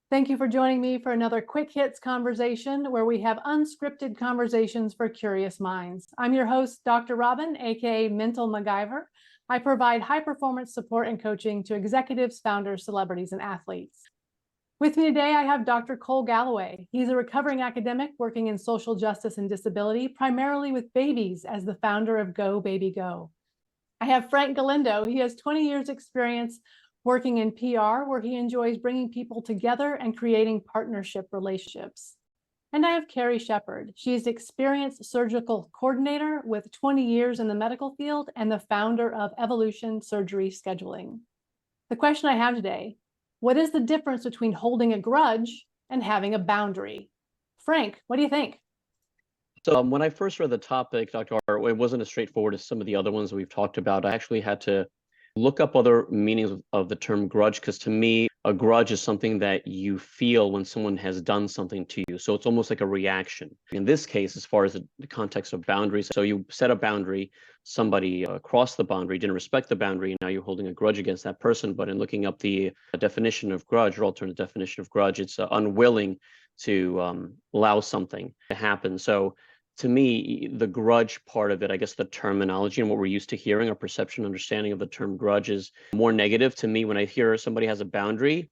Thank you for joining me for another Quick Hits conversation where we have unscripted conversations for curious minds. I'm your host, Dr. Robyn, aka Mental MacGyver. I provide high-performance support and coaching to executives, founders, celebrities, and athletes. With me today, I have Dr. Cole Galloway. He's a recovering academic working in social justice and disability, primarily with babies, as the founder of Go Baby Go. I have Frank Galindo. He has 20 years experience working in PR, where he enjoys bringing people together and creating partnership relationships. And I have Kari Sheppard. She's experienced surgical coordinator with 20 years in the medical field and the founder of Evolution Surgery Scheduling. The question I have today, what is the difference between holding a grudge and having a boundary? Frank, what do you think? So when I first read the topic, Dr. R, it wasn't as straightforward as some of the other ones we've talked about. I actually had to look up other meanings of the term grudge, because to me, a grudge is something that you feel when someone has done something to you. So it's almost like a reaction. In this case, as far as the context of boundaries, so you set a boundary, somebody crossed the boundary, didn't respect the boundary, and now you're holding a grudge against that person. But in looking up the definition of grudge, or alternate definition of grudge, it's unwilling to allow something to happen. So to me, the grudge part of it, I guess the terminology and what we're used to hearing, our perception, understanding of the term grudge is more negative to me. When I hear somebody has a boundary,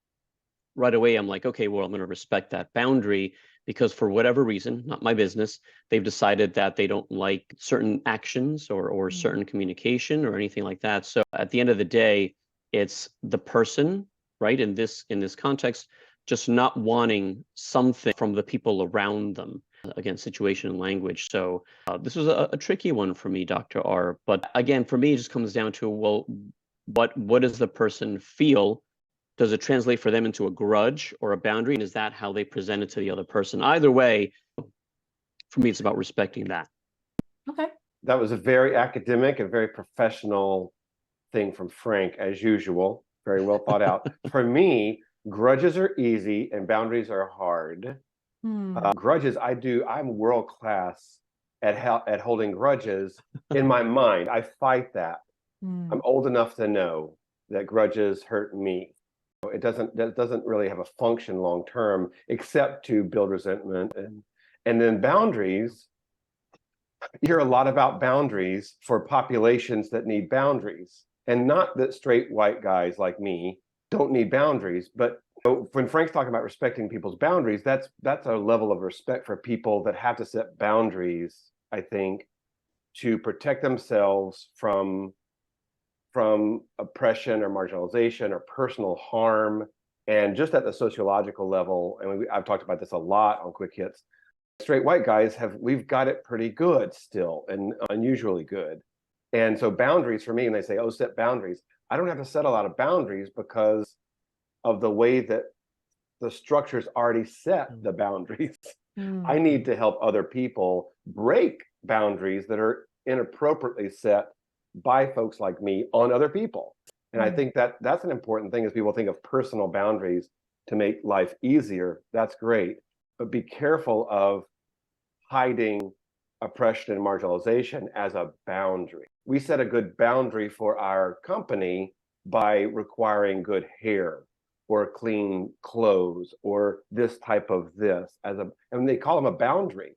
right away, I'm like, okay, well, I'm going to respect that boundary because for whatever reason, not my business, they've decided that they don't like certain actions or certain communication or anything like that. So at the end of the day, it's the person, right? In this context, just not wanting something from the people around them. Again, situation and language. So this was a tricky one for me, Dr. R. But again, for me, it just comes down to, well, what does the person feel? Does it translate for them into a grudge or a boundary? And is that how they present it to the other person? Either way, for me, it's about respecting that. Okay. That was a very academic and very professional thing from Frank, as usual. Very well thought out. For me, grudges are easy and boundaries are hard. Grudges, I'm world class at holding grudges in my mind. I fight that. I'm old enough to know that grudges hurt me. That doesn't really have a function long term, except to build resentment. And then boundaries, you hear a lot about boundaries for populations that need boundaries. And not that straight white guys like me don't need boundaries, but when Frank's talking about respecting people's boundaries, that's a level of respect for people that have to set boundaries, I think, to protect themselves from oppression or marginalization or personal harm. And just at the sociological level, and I've talked about this a lot on Quick Hits, straight white guys we've got it pretty good still, and unusually good. And so boundaries for me, and they say, oh, set boundaries. I don't have to set a lot of boundaries because of the way that the structures already set the boundaries. I need to help other people break boundaries that are inappropriately set by folks like me on other people. And I think that that's an important thing as people think of personal boundaries to make life easier. That's great. But be careful of hiding oppression and marginalization as a boundary. We set a good boundary for our company by requiring good hair or clean clothes or this type of this and they call them a boundary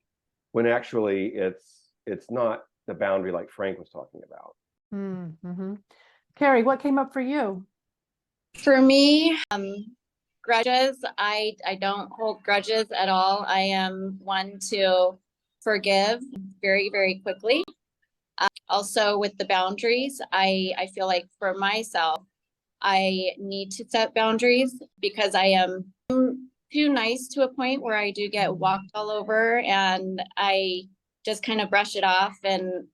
when actually it's not the boundary like Frank was talking about. Kari, what came up for you? For me, grudges, I don't hold grudges at all. I am one to forgive very, very quickly. Also with the boundaries, I feel like for myself, I need to set boundaries because I am too nice to a point where I do get walked all over and I just kind of brush it off. And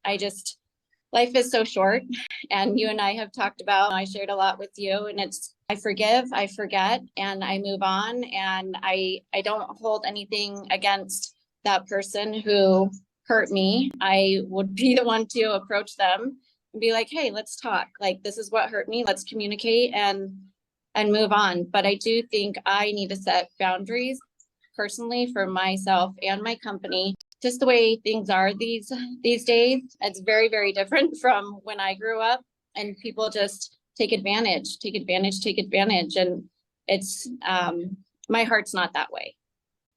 life is so short. And you and I have talked about, I shared a lot with you, and I forgive, I forget, and I move on. And I don't hold anything against that person who hurt me. I would be the one to approach them and be like, hey, let's talk. Like, this is what hurt me. Let's communicate and move on. But I do think I need to set boundaries personally for myself and my company. Just the way things are these days, it's very, very different from when I grew up, and people just take advantage. And it's my heart's not that way.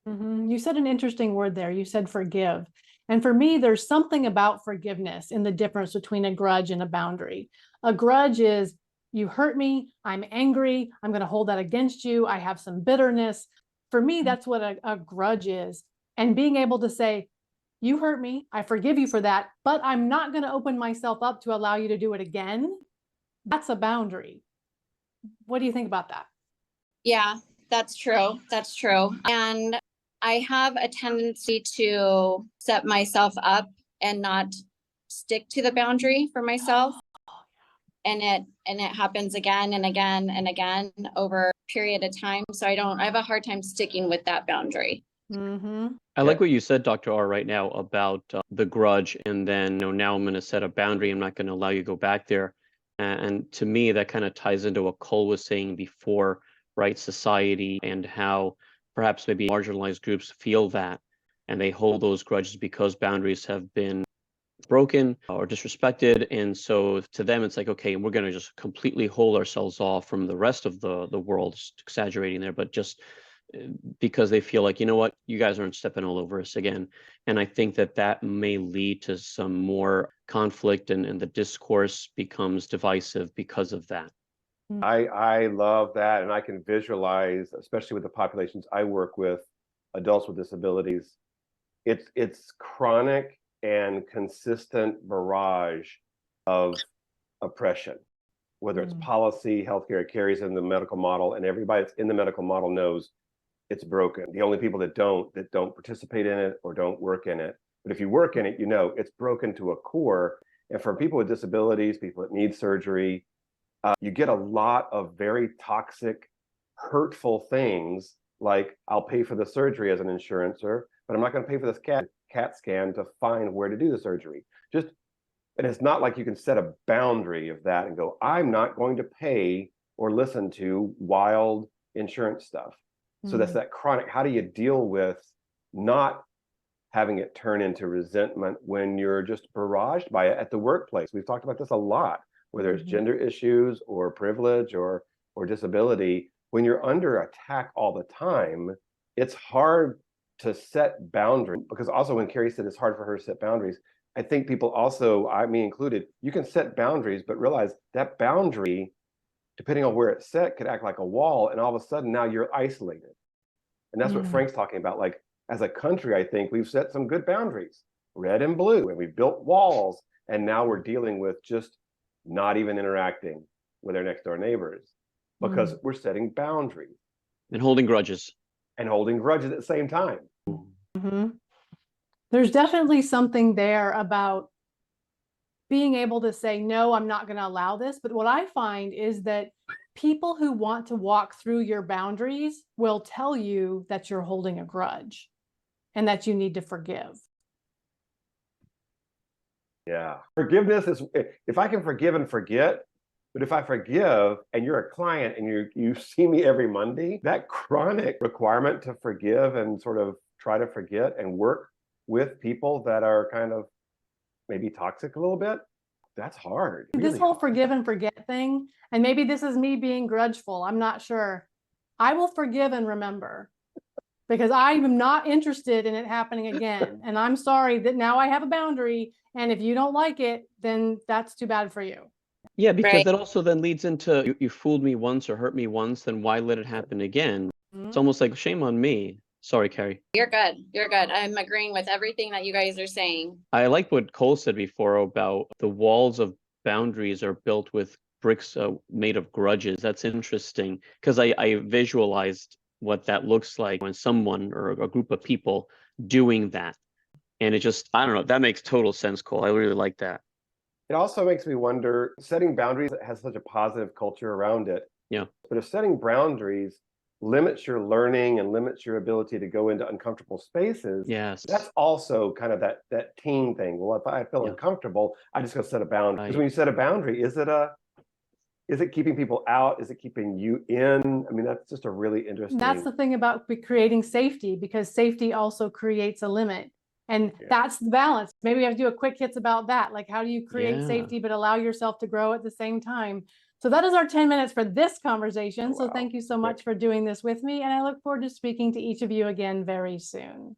You said an interesting word there. You said forgive. And for me, there's something about forgiveness in the difference between a grudge and a boundary. A grudge is you hurt me, I'm angry, I'm going to hold that against you, I have some bitterness. For me, that's what a grudge is. And being able to say, you hurt me, I forgive you for that, but I'm not going to open myself up to allow you to do it again. That's a boundary. What do you think about that? Yeah, that's true. That's true. And I have a tendency to set myself up and not stick to the boundary for myself. And it happens again and again and again over a period of time. So I have a hard time sticking with that boundary. I like what you said, Dr. R, right now about the grudge. And then, now I'm going to set a boundary. I'm not going to allow you to go back there. And to me, that kind of ties into what Cole was saying before, right? Society and how perhaps maybe marginalized groups feel that, and they hold those grudges because boundaries have been broken or disrespected. And so to them, it's like, okay, we're going to just completely hold ourselves off from the rest of the world, just exaggerating there, but just because they feel like, you know what, you guys aren't stepping all over us again. And I think that that may lead to some more conflict, and the discourse becomes divisive because of that. I love that. And I can visualize, especially with the populations I work with, adults with disabilities, it's chronic and consistent barrage of oppression, whether it's policy, healthcare, it carries in the medical model, and everybody that's in the medical model knows it's broken. The only people that don't participate in it or don't work in it. But if you work in it, it's broken to a core. And for people with disabilities, people that need surgery, you get a lot of very toxic, hurtful things like, I'll pay for the surgery as an insurancer, but I'm not going to pay for this CAT scan to find where to do the surgery. And it's not like you can set a boundary of that and go, I'm not going to pay or listen to wild insurance stuff. So that's that chronic. How do you deal with not having it turn into resentment when you're just barraged by it at the workplace? We've talked about this a lot, whether it's gender issues or privilege or disability. When you're under attack all the time, it's hard to set boundaries, because also when Kari said it's hard for her to set boundaries, I think people also, me included, you can set boundaries, but realize that boundary, depending on where it's set, could act like a wall, and all of a sudden now you're isolated. And that's what Frank's talking about. Like, as a country, I think we've set some good boundaries, red and blue, and we've built walls, and now we're dealing with just not even interacting with our next door neighbors because we're setting boundaries. And holding grudges. And holding grudges at the same time. There's definitely something there about being able to say, no, I'm not going to allow this. But what I find is that people who want to walk through your boundaries will tell you that you're holding a grudge and that you need to forgive. Yeah. Forgiveness is, if I can forgive and forget, but if I forgive and you're a client and you see me every Monday, that chronic requirement to forgive and sort of try to forget and work with people that are kind of maybe toxic a little bit, that's hard. This really whole hard. forgive and forget thing, and maybe this is me being grudgeful, I'm not sure. I will forgive and remember, because I'm not interested in it happening again. And I'm sorry that now I have a boundary, and if you don't like it, then that's too bad for you. Yeah, because Right. that also then leads into, you fooled me once or hurt me once, then why let it happen again? It's almost like, shame on me. Sorry, Kari. You're good. You're good. I'm agreeing with everything that you guys are saying. I like what Cole said before about the walls of boundaries are built with bricks made of grudges. That's interesting, because I visualized what that looks like when someone or a group of people doing that. And it just, I don't know, that makes total sense, Cole. I really like that. It also makes me wonder, setting boundaries has such a positive culture around it. Yeah. But if setting boundaries limits your learning and limits your ability to go into uncomfortable spaces, Yes. that's also kind of that teen thing. Well, if I feel uncomfortable, I just go set a boundary. Because when you set a boundary, is it keeping people out? Is it keeping you in? I mean, that's just a really interesting. That's the thing about creating safety, because safety also creates a limit. And that's the balance. Maybe we have to do a quick hits about that. Like, how do you create safety but allow yourself to grow at the same time? So that is our 10 minutes for this conversation. So Wow. thank you so much for doing this with me. And I look forward to speaking to each of you again very soon.